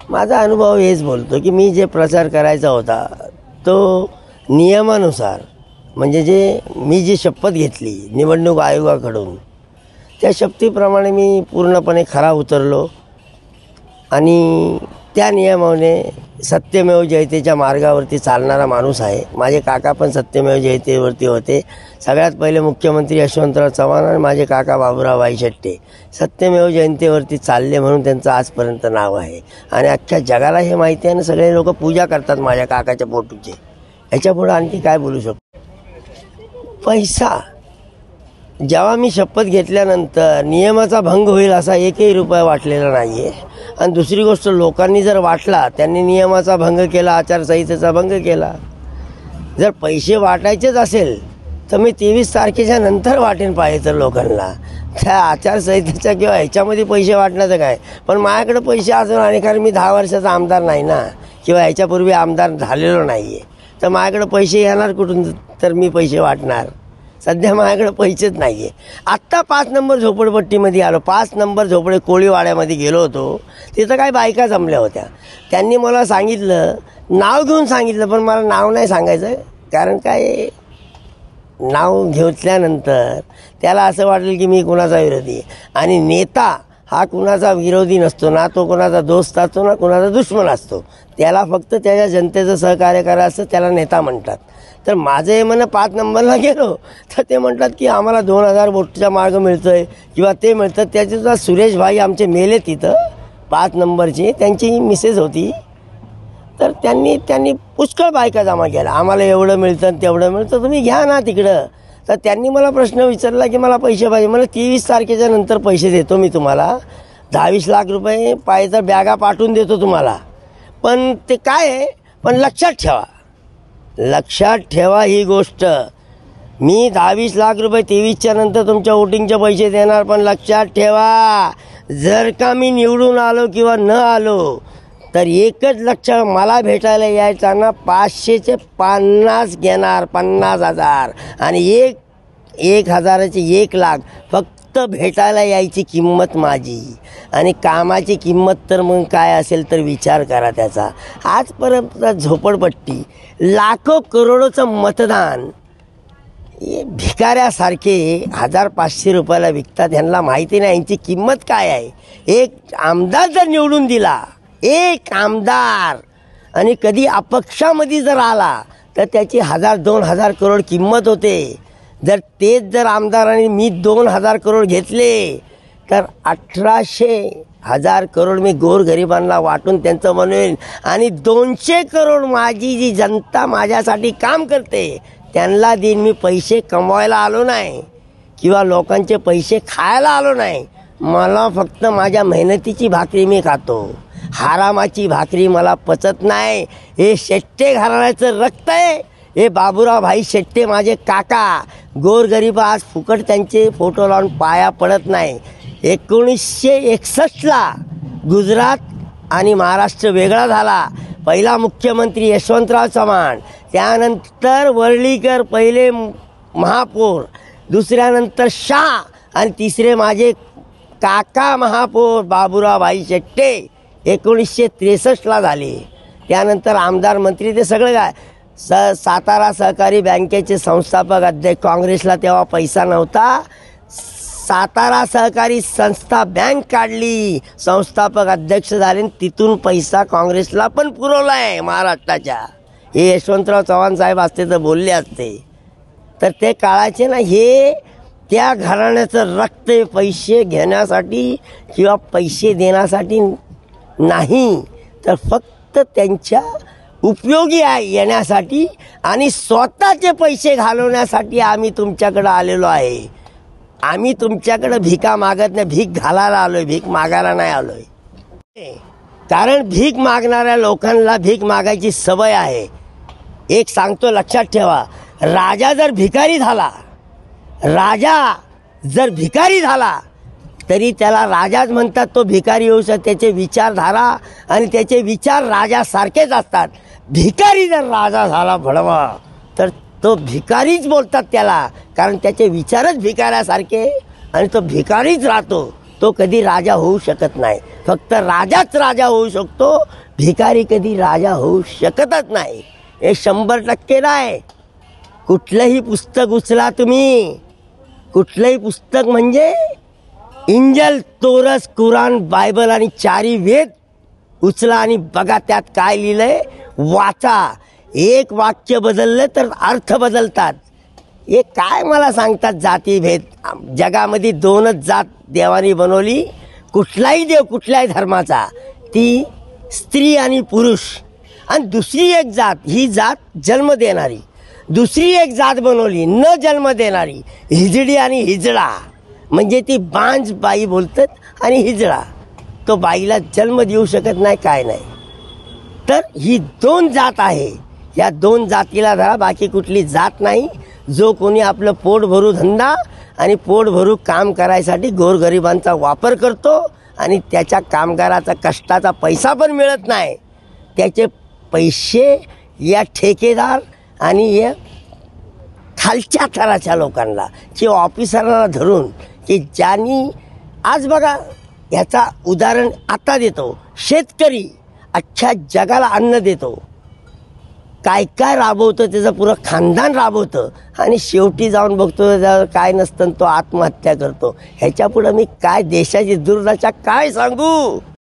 माझा अनुभव हेच बोलतो की मी जे प्रचार करायचा होता तो नियमानुसार, म्हणजे मी जी शपथ घेतली निवडणूक आयोगाकडून त्या शपथीप्रमाणे मी पूर्णपणे खरा उतरलो आणि त्या नियमाने सत्यमेव जयतेच्या मार्गावरती चालणारा माणूस आहे. माझे काका पण सत्यमेव जयतेवरती होते. सगळ्यात पहिले मुख्यमंत्री यशवंतराव चव्हाण आणि माझे काका बाबूराव भाई शेट्टे सत्यमेव जयंतीवरती चालले म्हणून त्यांचं आजपर्यंत नाव आहे आणि अख्ख्या जगाला हे माहिती आहे आणि सगळे लोक पूजा करतात माझ्या काकाच्या फोटोची. याच्यापुढे आणखी काय बोलू शकतो. पैसा जेव्हा मी शपथ घेतल्यानंतर नियमाचा भंग होईल असा एकही रुपया वाटलेला नाही आहे. आणि दुसरी गोष्ट, लोकांनी जर वाटला त्यांनी नियमाचा भंग केला, आचारसंहितेचा भंग केला. जर पैसे वाटायचेच असेल तर मी 23 तारखेच्या नंतर वाटेन पाहिजे तर लोकांना. त्या आचारसंहितेच्या किंवा ह्याच्यामध्ये पैसे वाटण्याचं काय. पण माझ्याकडे पैसे अजून आणि कारण मी 10 वर्षाचा आमदार नाही ना, किंवा ह्याच्यापूर्वी आमदार झालेलो नाही आहे, तर माझ्याकडे पैसे येणार कुठून तर मी पैसे वाटणार. सध्या माझ्याकडे पैसेच नाही आहे. आत्ता 5 नंबर झोपडपट्टीमध्ये आलो. 5 नंबर झोपडे कोळीवाड्यामध्ये गेलो होतो. तिथं काय बायका जमल्या होत्या. त्यांनी मला सांगितलं, नाव घेऊन सांगितलं, पण मला नाव नाही सांगायचं. कारण काय, नाव घेतल्यानंतर त्याला असं वाटेल की मी कुणाचा विरोधी आहे. आणि नेता हा कुणाचा विरोधी नसतो ना, तो कुणाचा दोस्त असतो ना कुणाचा दुश्मन असतो. त्याला फक्त त्याच्या जनतेचं सहकार्य करायचं, त्याला नेता म्हणतात. तर माझं हे म्हणणं 5 नंबरला गेलो तर ते म्हणतात की आम्हाला 2000 वोटचा मार्ग मिळतो आहे किंवा ते मिळतं. त्याच्यासुद्धा सुरेश भाई आमचे मेले तिथं 5 नंबरची, त्यांची मिसेस होती. तर त्यांनी पुष्कळ बायका जमा केल्या. आम्हाला एवढं मिळतं तेवढं मिळतं, तुम्ही घ्या ना तिकडं. तर त्यांनी मला प्रश्न विचारला की मला पैसे पाहिजे. मला 23 तारखेच्या नंतर पैसे देतो मी तुम्हाला, 10-20 लाख रुपये पाहिजे तर बॅगा पाठवून देतो तुम्हाला. पण ते काय आहे, पण लक्षात ठेवा ही गोष्ट. मी 10-20 लाख रुपये 23च्या नंतर तुमच्या वोटिंगचे पैसे देणार. पण लक्षात ठेवा, जर का मी निवडून आलो किंवा न आलो तर एकच लक्ष, मला भेटायला यायचा ना 500चे 50 घेणार, 50,000 आणि 1,000चे 1 लाख. फक्त भेटायला यायची किंमत माझी आणि कामाची किंमत तर मग काय असेल तर विचार करा त्याचा. आजपर्यंत झोपडपट्टी लाखो करोडोचं मतदान हे भिकाऱ्यासारखे 1,000-500 रुपयाला विकतात. ह्यांना माहिती नाही यांची किंमत काय आहे. एक आमदार जर निवडून दिला, एक आमदार, आणि कधी अपक्षामध्ये जर आला तर त्याची 1,000-2,000 करोड किंमत होते. जर आमदारांनी मी 2,000 करोड घेतले तर 1,800 करोड मी गोरगरिबांना वाटून त्यांचं बनवेल. आणि 200 करोड माझी जी जनता माझ्यासाठी काम करते त्यांना देईन. मी पैसे कमवायला आलो नाही किंवा लोकांचे पैसे खायला आलो नाही. मला फक्त माझ्या मेहनतीची भाकरी मी खातो. हारामाची भाकरी मला पचत नाही. हे शेट्टे घराण्याचं रक्त आहे. हे बाबूराव भाई शेट्टे माझे काका, गोरगरीब आज फुकट त्यांचे फोटो लावून पाया पडत नाही. 1961ला गुजरात आणि महाराष्ट्र वेगळा झाला. पहिला मुख्यमंत्री यशवंतराव चव्हाण, त्यानंतर वर्लीकर पहिले महापौर, दुसऱ्यानंतर शाह आणि तिसरे माझे काका महापौर बाबूराव भाई शेट्टे 1963ला झाले. त्यानंतर आमदार मंत्री ते सगळं काय. सातारा सहकारी बँकेचे संस्थापक अध्यक्ष, काँग्रेसला तेव्हा पैसा नव्हता, सातारा सहकारी संस्था बँक काढली, संस्थापक अध्यक्ष झाले, तिथून पैसा काँग्रेसला पण पुरवला आहे महाराष्ट्राच्या. हे यशवंतराव चव्हाण साहेब असते तर बोलले असते. तर ते काळाचे ना, हे त्या घराण्याचं रक्त पैसे घेण्यासाठी किंवा पैसे देण्यासाठी नाही, तर फक्त त्यांच्या उपयोगी येण्यासाठी आणि स्वतःचे पैसे घालवण्यासाठी आम्ही तुमच्याकडे आलेलो आहे. आम्ही तुमच्याकडे भिका मागत नाही, भीक घालायला आलोय, भीक मागायला नाही आलोय. कारण भीक मागणाऱ्या लोकांना भीक मागायची सवय आहे. एक सांगतो, लक्षात ठेवा, राजा जर भिकारी झाला तरी त्याला राजाच म्हणतात. तो भिकारी होऊ शकतो. त्याचे विचारधारा आणि त्याचे विचार राजासारखेच असतात. भिकारी जर राजा झाला भडवा तर तो भिकारीच बोलतात त्याला, कारण त्याचे विचारच भिकाऱ्यासारखे आणि तो भिकारीच राहतो. तो कधी राजा होऊ शकत नाही. फक्त राजाच राजा होऊ शकतो, भिकारी कधी राजा होऊ शकतच नाही. हे 100% नाही. कुठलंही पुस्तक उचला तुम्ही, कुठलंही पुस्तक म्हणजे इंजल, तोरस, कुराण, बायबल आणि 4 वेद उचला आणि बघा त्यात काय लिहिलंय, वाचा. एक वाक्य बदललं तर अर्थ बदलतात. हे काय मला सांगतात जातीभेद. जगामध्ये 2च जात देवाने बनवली, कुठलाही देव कुठल्याही धर्माचा, ती स्त्री आणि पुरुष. आणि दुसरी एक जात, ही जात जन्म देणारी. दुसरी एक जात बनवली न जन्म देणारी, हिजडी आणि हिजडा. म्हणजे ती बांज बाई बोलतात आणि हिजडा तो बाईला जन्म देऊ शकत नाही, काय नाही. तर ही 2 जात आहे. या 2 जातीला धरा, बाकी कुठली जात नाही. जो कोणी आपलं पोट भरू धंदा आणि पोट भरू काम करायसाठी गोरगरिबांचा वापर करतो आणि त्याच्या कामगाराचा कष्टाचा पैसा पण मिळत नाही, त्याचे पैसे या ठेकेदार आणि या खालच्या थराच्या लोकांना किंवा ऑफिसरांना धरून, की ज्यांनी आज बघा याचा उदाहरण आता देतो. शेतकरी अख्ख्या जगाला अन्न देतो, काय काय राबवतं, त्याचं पुरं खानदान राबवतं आणि शेवटी जाऊन बघतो त्याच्यावर काय नसतं तो आत्महत्या करतो. ह्याच्या पुढं मी काय देशाची दुर्दशा काय सांगू.